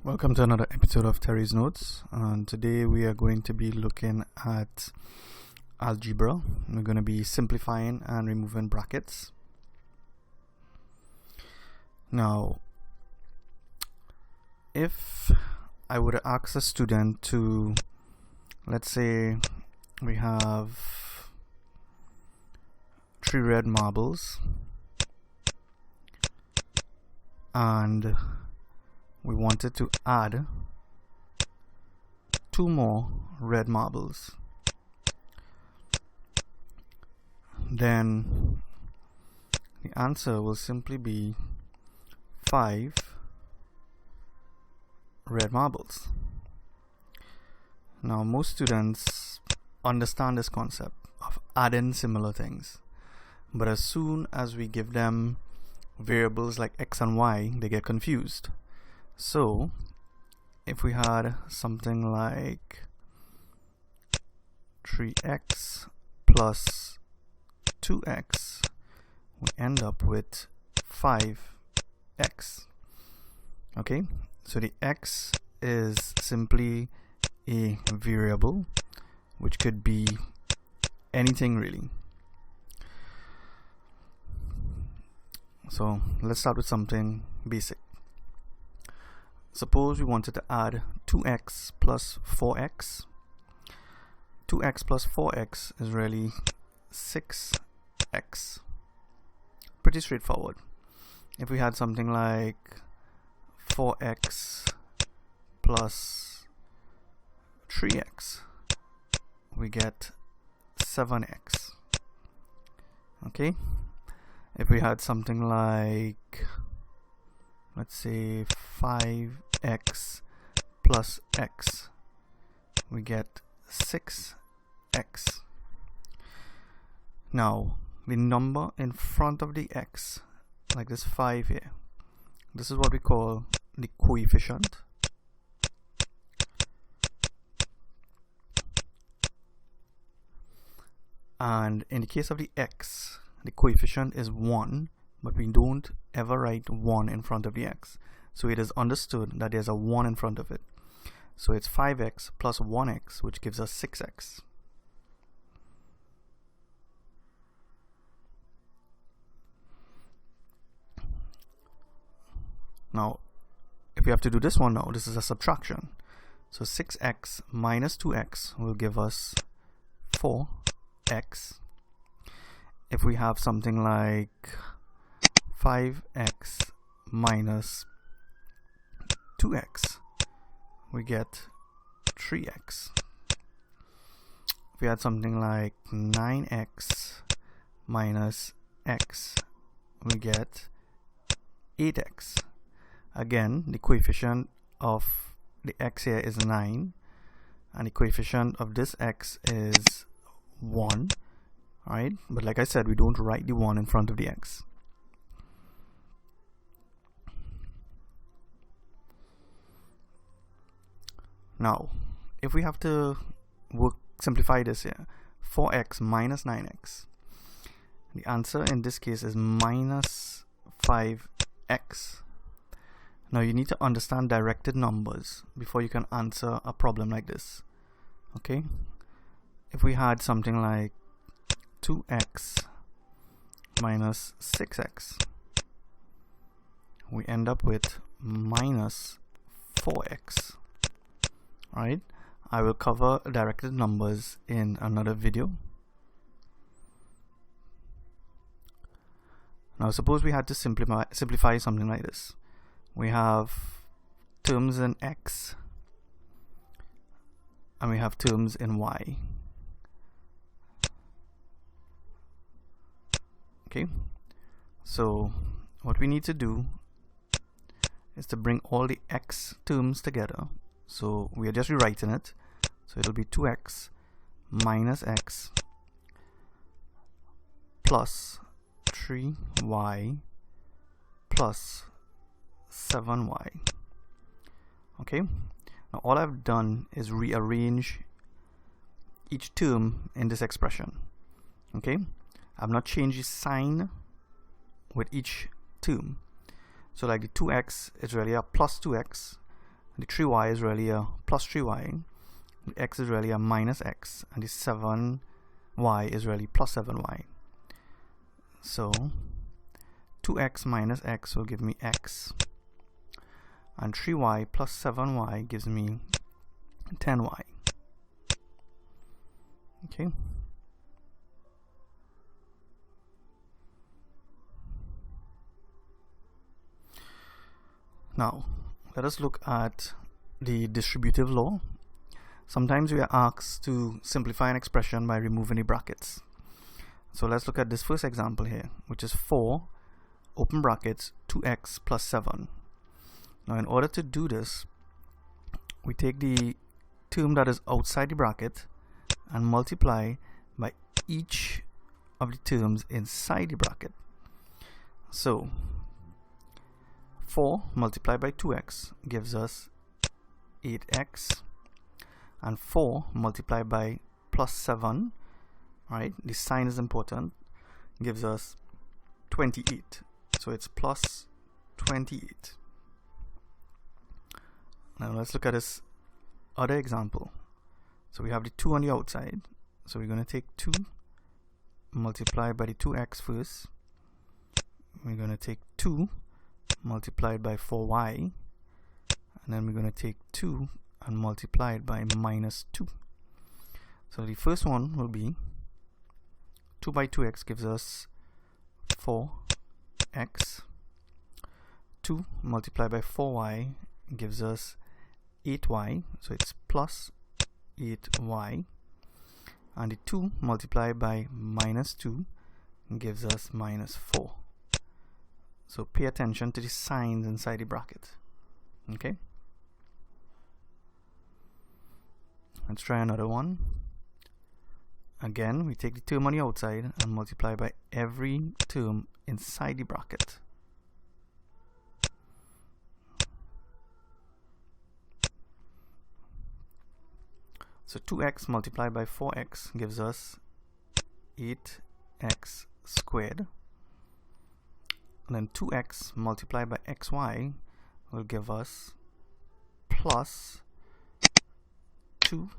Welcome to another episode of Terry's Notes, and today we are going to be looking at algebra. We're going to be simplifying and removing brackets. Now, if I would ask a student to, let's say we have 3 red marbles and we wanted to add 2 more red marbles, then the answer will simply be 5 red marbles. Now, most students understand this concept of adding similar things, but as soon as we give them variables like x and y, they get confused. So if we had something like 3x plus 2x, we end up with 5x. Okay, so the x is simply a variable, which could be anything really. So let's start with something basic. Suppose we wanted to add 2x plus 4x. 2x plus 4x is really 6x. Pretty straightforward. If we had something like 4x plus 3x, we get 7x. Okay? If we had something like, let's say 5x plus x, we get 6x. Now, the number in front of the x, like this 5 here, this is what we call the coefficient. And in the case of the x, the coefficient is 1, but we don't ever write 1 in front of the x. So it is understood that there's a 1 in front of it. So it's 5x plus 1x, which gives us 6x. Now, if we have to do this one now, this is a subtraction. So 6x minus 2x will give us 4x. If we have something like 5x minus 2x, we get 3x. If we had something like 9x minus x, we get 8x. Again, the coefficient of the x here is 9, and the coefficient of this x is 1. Alright, but like I said, we don't write the 1 in front of the x. Now, if we have to simplify this here, 4x minus 9x, the answer in this case is minus 5x. Now, you need to understand directed numbers before you can answer a problem like this. Okay, if we had something like 2x minus 6x, we end up with minus 4x. Alright, I will cover directed numbers in another video. Now suppose we had to simplify something like this. We have terms in x and we have terms in y. Okay, so what we need to do is to bring all the x terms together. So we are just rewriting it. So it'll be 2x minus x plus 3y plus 7y. Okay, now all I've done is rearrange each term in this expression. Okay, I've not changed the sign with each term. So like the 2x is really a plus 2x, the 3y is really a plus 3y, the x is really a minus x, and the 7y is really plus 7y. So 2x minus x will give me x, and 3y plus 7y gives me 10y. Okay. Now, let us look at the distributive law. Sometimes we are asked to simplify an expression by removing the brackets. So let's look at this first example here, which is 4 open brackets 2x plus 7. Now, in order to do this, we take the term that is outside the bracket and multiply by each of the terms inside the bracket. So 4 multiplied by 2x gives us 8x, and 4 multiplied by plus 7, right, the sign is important, gives us 28. So it's plus 28. Now let's look at this other example. So we have the 2 on the outside, so we're going to take 2 multiplied by the 2x first. We're going to take 2 multiplied by 4y, and then we're going to take 2 and multiply it by minus 2. So the first one will be 2 by 2x gives us 4x. 2 multiplied by 4y gives us 8y, so it's plus 8y, and the 2 multiplied by minus 2 gives us minus 4. So pay attention to the signs inside the bracket. Okay, let's try another one. Again, we take the term on the outside and multiply by every term inside the bracket. So 2x multiplied by 4x gives us 8x squared. And then 2x multiplied by xy will give us plus 2x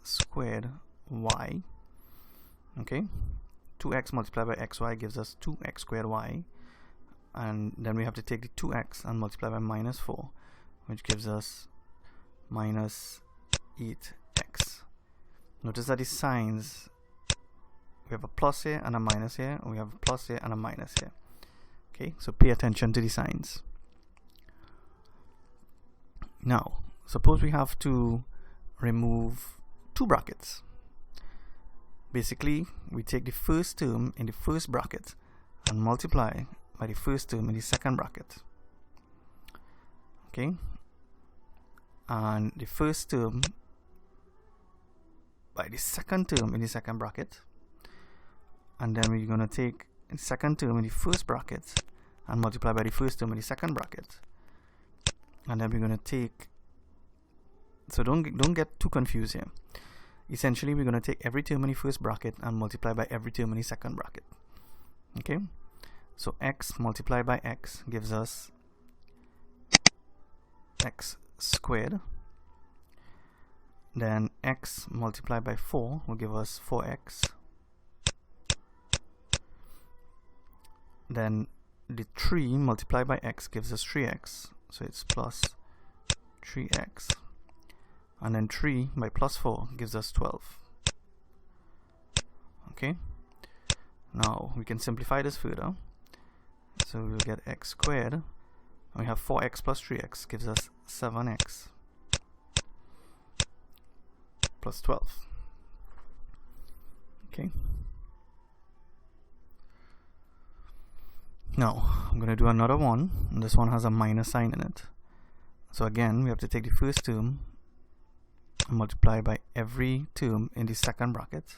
squared y. Okay, 2x multiplied by xy gives us 2x squared y, and then we have to take the 2x and multiply by minus 4, which gives us minus 8x. Notice that the signs, we have a plus here and a minus here, and we have a plus here and a minus here. Okay, so pay attention to the signs. Now, suppose we have to remove 2 brackets. Basically, we take the first term in the first bracket and multiply by the first term in the second bracket. Okay, and the first term by the second term in the second bracket, and then we're going to take the second term in the first bracket and multiply by the first term in the second bracket, and then we're going to take, so don't get too confused here. Essentially, we're going to take every term in the first bracket and multiply by every term in the second bracket. Okay, so x multiplied by x gives us x squared. Then x multiplied by 4 will give us 4x. Then the 3 multiplied by x gives us 3x, so it's plus 3x. And then 3 by plus 4 gives us 12. Okay, now we can simplify this further. So we'll get x squared, and we have 4x plus 3x gives us 7x plus 12. Okay, now I'm going to do another one, and this one has a minus sign in it. So again, we have to take the first term and multiply by every term in the second bracket.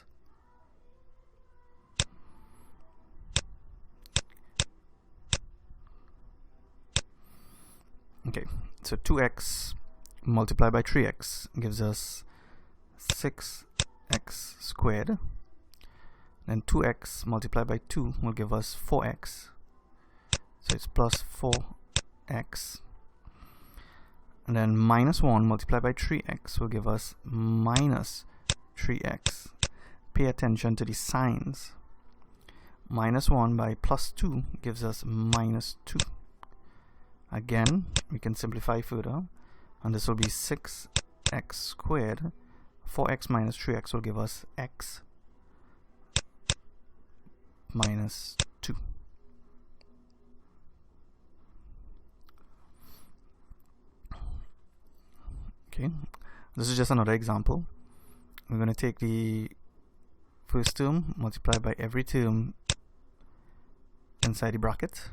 Okay, so 2x multiplied by 3x gives us 6x squared. Then 2x multiplied by 2 will give us 4x, so it's plus x, and then minus 1 multiplied by 3x will give us minus 3x. Pay attention to the signs. Minus 1 by plus 2 gives us minus 2. Again, we can simplify further, and this will be 6x squared. 4x minus 3x will give us x minus 2. Okay, this is just another example. We're going to take the first term, multiply by every term inside the bracket,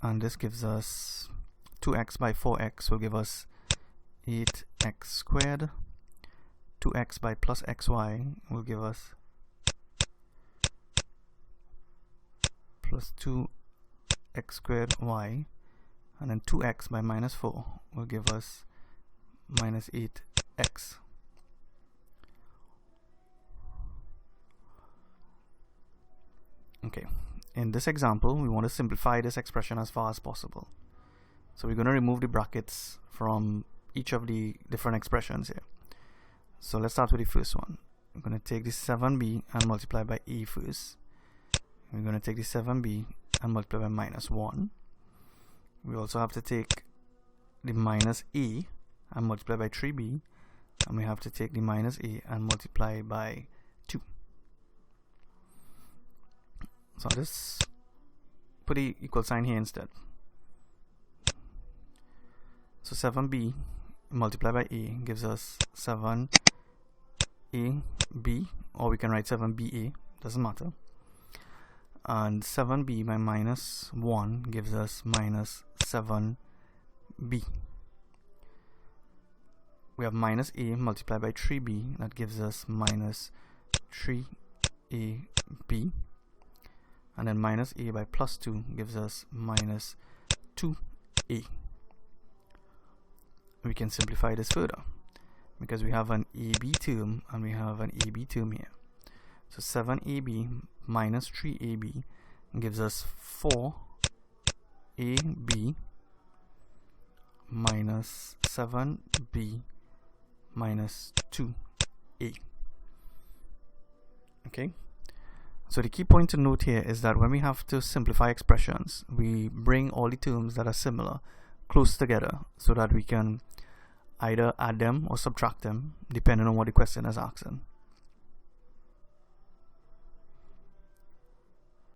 and this gives us 2x by 4x will give us 8x squared. 2x by plus xy will give us plus 2x squared y, and then 2x by minus 4 will give us minus 8x. Okay, in this example we want to simplify this expression as far as possible, so we're going to remove the brackets from each of the different expressions here. So let's start with the first one. We're going to take the 7b and multiply by a first. We're going to take the 7b and multiply by minus 1. We also have to take the minus a and multiply by 3b, and we have to take the minus a and multiply by 2. So I'll just put the equal sign here instead. So 7b multiplied by a gives us 7ab, or we can write 7ba, doesn't matter. And 7b by minus 1 gives us minus 7b. We have minus a multiplied by 3b, that gives us minus 3ab. And then minus a by plus 2 gives us minus 2a. We can simplify this further because we have an ab term and we have an ab term here. So 7ab minus 3ab gives us 4ab minus 7b minus 2a. Okay, so the key point to note here is that when we have to simplify expressions, we bring all the terms that are similar close together so that we can either add them or subtract them depending on what the question is asking.